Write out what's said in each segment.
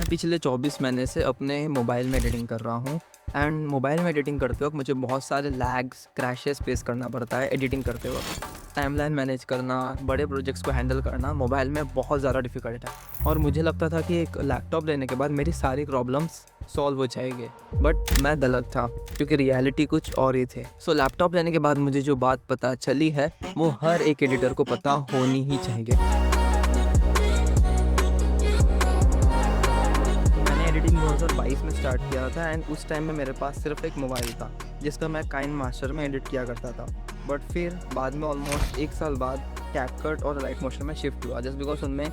पिछले 24 महीने से अपने मोबाइल में एडिटिंग कर रहा हूँ एंड मोबाइल में एडिटिंग करते वक्त मुझे बहुत सारे लैग्स क्रैशेस फेस करना पड़ता है एडिटिंग करते वक्त। टाइमलाइन मैनेज करना, बड़े प्रोजेक्ट्स को हैंडल करना मोबाइल में बहुत ज़्यादा डिफ़िकल्ट है और मुझे लगता था कि एक लैपटॉप लेने के बाद मेरी सारी प्रॉब्लम्स सॉल्व हो जाएंगे, बट मैं गलत था क्योंकि रियलिटी कुछ और ही थे। सो लैपटॉप लेने के बाद मुझे जो बात पता चली है वो हर एक एडिटर को पता होनी ही चाहिए। मैंने एडिटिंग 2022 में स्टार्ट किया था एंड उस टाइम में मेरे पास सिर्फ एक मोबाइल था जिसका मैं काइन मास्टर में एडिट किया करता था। बट फिर बाद में ऑलमोस्ट 1 साल बाद कैपकट और लाइट मोशन में शिफ्ट हुआ जस्ट बिकॉज उनमें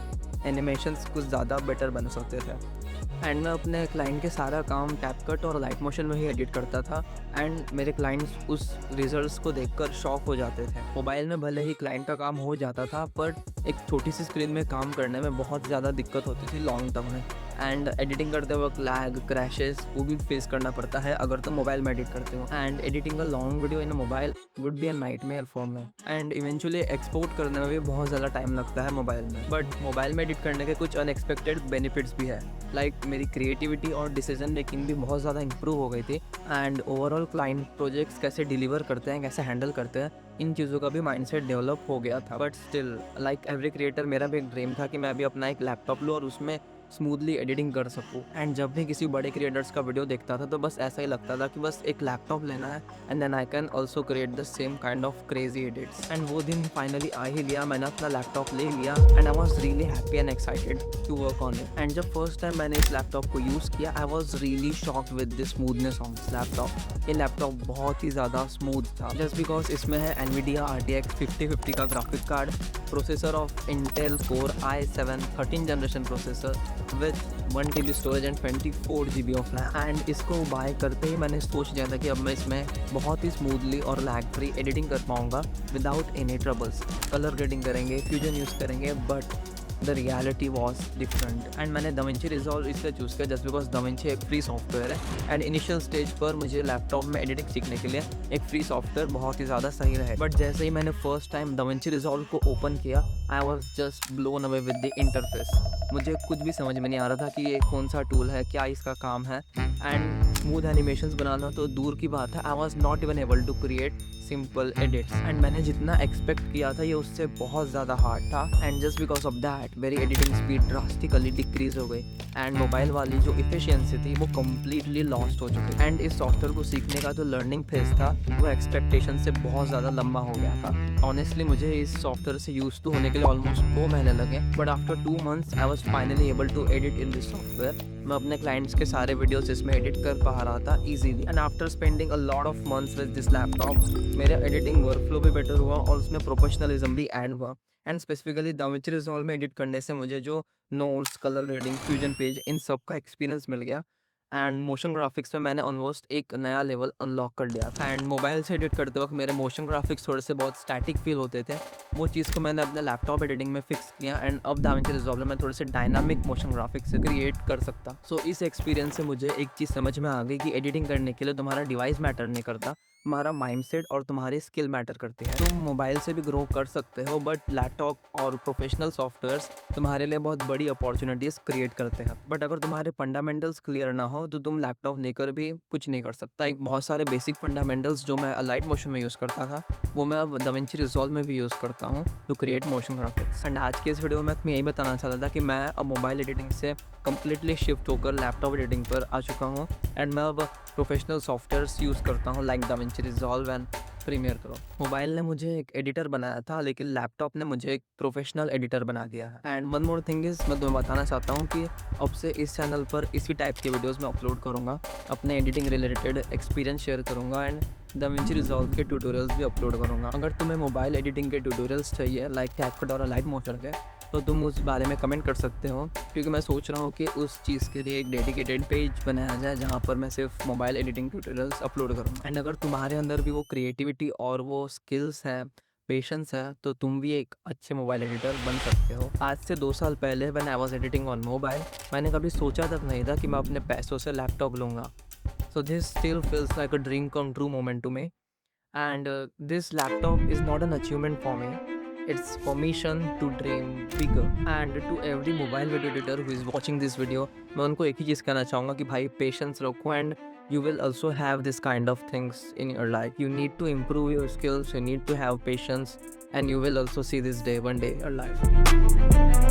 एनिमेशंस कुछ ज़्यादा बेटर बन सकते थे एंड मैं अपने क्लाइंट के सारा काम कैपकट और लाइट मोशन में ही एडिट करता था एंड मेरे क्लाइंट्स उस रिजल्ट्स को देखकर शॉक हो जाते थे। मोबाइल में भले ही क्लाइंट का काम हो जाता था पर एक छोटी सी स्क्रीन में काम करने में बहुत ज़्यादा दिक्कत होती थी लॉन्ग टर्म में एंड एडिटिंग करते वक्त लैग क्रैशेस वो भी फेस करना पड़ता है अगर तुम मोबाइल में एडिट करते हो and editing a long video in a mobile would be a nightmare for me and eventually export करने में भी बहुत ज़्यादा टाइम लगता है मोबाइल में। बट मोबाइल में एडिट करने के कुछ अनएक्सपेक्टेड बेनिफिट्स भी है, लाइक मेरी क्रिएटिविटी और डिसीजन मेकिंग भी बहुत ज़्यादा इंप्रूव हो गई थी एंड ओवरऑल क्लाइंट प्रोजेक्ट्स कैसे डिलीवर करते हैं, कैसे हैंडल करते हैं, इन चीज़ों का भी माइंडसेट डेवलप हो गया था। But still like every creator मेरा भी एक ड्रीम था कि मैं भी अपना एक लैपटॉप लूँ और उसमें स्मूथली एडिटिंग कर सकूँ एंड जब भी किसी बड़े क्रिएटर्स का वीडियो देखता था तो बस ऐसा ही लगता था कि बस एक लैपटॉप लेना है and then I can also create the same kind of crazy edits and वो दिन फाइनली आ ही लिया। मैंने अपना लैपटॉप ले लिया and I was really happy and excited to work on it and जब फर्स्ट टाइम मैंने इस लैपटॉप को यूज़ किया I was really shocked with the smoothness on this laptop. ये लैपटॉप बहुत ही ज़्यादा स्मूथ था जस्ट बिकॉज इसमें है NVIDIA RTX 5050 का graphic card, processor of Intel Core i7 13 generation processor with 1 TB storage and 24 GB of RAM and इसको bye करते ही मैंने सोच लिया था कि अब मैं इसमें बहुत ही स्मूथली और लैग फ्री एडिटिंग कर पाऊँगा without any troubles. Colour grading करेंगे, फ्यूजन यूज़ करेंगे, but the reality was different and मैंने DaVinci Resolve इसलिए चूज़ किया जस्ट बिकॉज DaVinci एक फ्री सॉफ्टवेयर है एंड इनिशियल स्टेज पर मुझे लैपटॉप में एडिटिंग सीखने के लिए एक फ्री सॉफ्टवेयर बहुत ही ज़्यादा सही रहे। बट जैसे ही मैंने फर्स्ट टाइम DaVinci Resolve को ओपन किया I was just blown away with the interface. मुझे कुछ भी समझ में नहीं आ रहा था कि ये कौन सा टूल है, क्या इसका काम है एंड स्मूथ एनिमेशंस बनाना तो दूर की बात है, I was not even able to create simple edits and मैंने जितना एक्सपेक्ट किया था ये उससे बहुत ज़्यादा हार्ड था and just because of that मेरी एडिटिंग स्पीड ड्रास्टिकली डिक्रीज हो गई एंड मोबाइल वाली जो इफिशियंसी थी वो कम्प्लीटली लॉस्ट हो चुकी एंड इस सॉफ्टवेयर को सीखने का जो लर्निंग फेज था वो एक्सपेक्टेशन से बहुत ज़्यादा लंबा हो गया था। ऑनेस्टली मुझे इस सॉफ्टवेयर से यूज टू होने के लिए ऑलमोस्ट 2 महीने लगे but after 2 months I was finally able to edit in this software. मैं अपने क्लाइंट्स के सारे वीडियोस इसमें एडिट कर पा रहा था easily and after spending a lot of months with this laptop मेरा एडिटिंग वर्कफ्लो भी बेटर हुआ और उसमें प्रोफेशनलिज्म भी ऐड हुआ एंड स्पेसिफिकली DaVinci Resolve में एडिट करने से मुझे जो notes, colour grading, fusion page, इन सब का एक्सपीरियंस मिल गया एंड मोशन ग्राफिक्स में मैंने ऑलमोस्ट एक नया लेवल अनलॉक कर लिया था एंड मोबाइल से एडिट करते वक्त मेरे मोशन ग्राफिक्स थोड़े से बहुत स्टैटिक फील होते थे। वो चीज़ को मैंने अपने लैपटॉप एडिटिंग में फिक्स किया एंड अब DaVinci Resolve में मैं थोड़े से डायनामिक मोशन ग्राफिक्स से क्रिएट कर सकता। सो इस एक्सपीरियंस से मुझे एक चीज़ समझ में आ गई कि एडिटिंग करने के लिए तुम्हारा डिवाइस मैटर नहीं करता, तुम्हारा माइंडसेट और तुम्हारी स्किल मैटर करती है। तुम मोबाइल से भी ग्रो कर सकते हो बट लैपटॉप और प्रोफेशनल सॉफ्टवेयर्स तुम्हारे लिए बहुत बड़ी अपॉर्चुनिटीज़ क्रिएट करते हैं। बट अगर तुम्हारे फंडामेंटल्स क्लियर ना हो तो तुम लैपटॉप लेकर भी कुछ नहीं कर सकता। एक बहुत सारे बेसिक फंडामेंटल्स जो मैं लाइट मोशन में यूज़ करता था वो मैं अब DaVinci Resolve में भी यूज़ करता हूँ to create motion graphics. And आज के इस वीडियो में मैं यही बताना चाहता था कि मैं अब मोबाइल एडिटिंग से कम्प्लीटली शिफ्ट होकर लैपटॉप एडिटिंग पर आ चुका हूँ एंड मैं अब प्रोफेशनल सॉफ्टवेयर्स यूज़ करता हूँ like DaVinci Resolve and Premiere Pro. Mobile ने मुझे एक एडिटर बनाया था लेकिन लैपटॉप ने मुझे एक प्रोफेशनल एडिटर बना दिया है and one more thing is मैं तुम्हें बताना चाहता हूँ कि अब से इस चैनल पर इसी टाइप के वीडियोस मैं अपलोड करूँगा, अपने एडिटिंग रिलेटेड एक्सपीरियंस शेयर करूँगा एंड DaVinci Resolve के ट्यूटोरियल्स भी अपलोड करूँगा। अगर तुम्हें मोबाइल एडिटिंग के ट्यूटोरियल्स चाहिए लाइक कैपकट और लाइट मोशन के तो तुम उस बारे में कमेंट कर सकते हो क्योंकि मैं सोच रहा हूँ कि उस चीज़ के लिए एक डेडिकेटेड पेज बनाया जाए जहाँ पर मैं सिर्फ मोबाइल एडिटिंग ट्यूटोरियल्स अपलोड करूँगा। एंड अगर तुम्हारे अंदर भी वो क्रिएटिविटी और वो स्किल्स हैं, पेशेंस है तो तुम भी एक अच्छे मोबाइल एडिटर बन सकते हो। आज से 2 साल पहले when I was editing on mobile मैंने कभी सोचा तक नहीं था कि मैं अपने पैसों से लैपटॉप लूँगा। So this still feels like a dream come true moment to me and this laptop is not an achievement for me, It's permission to dream bigger. And to every mobile video editor who is watching this video, मैं उनको एक ही चीज़ कहना चाहूँगा कि भाई patience रखो, and you will also have this kind of things in your life. You need to improve your skills, you need to have patience, and you will also see this day one day in your life.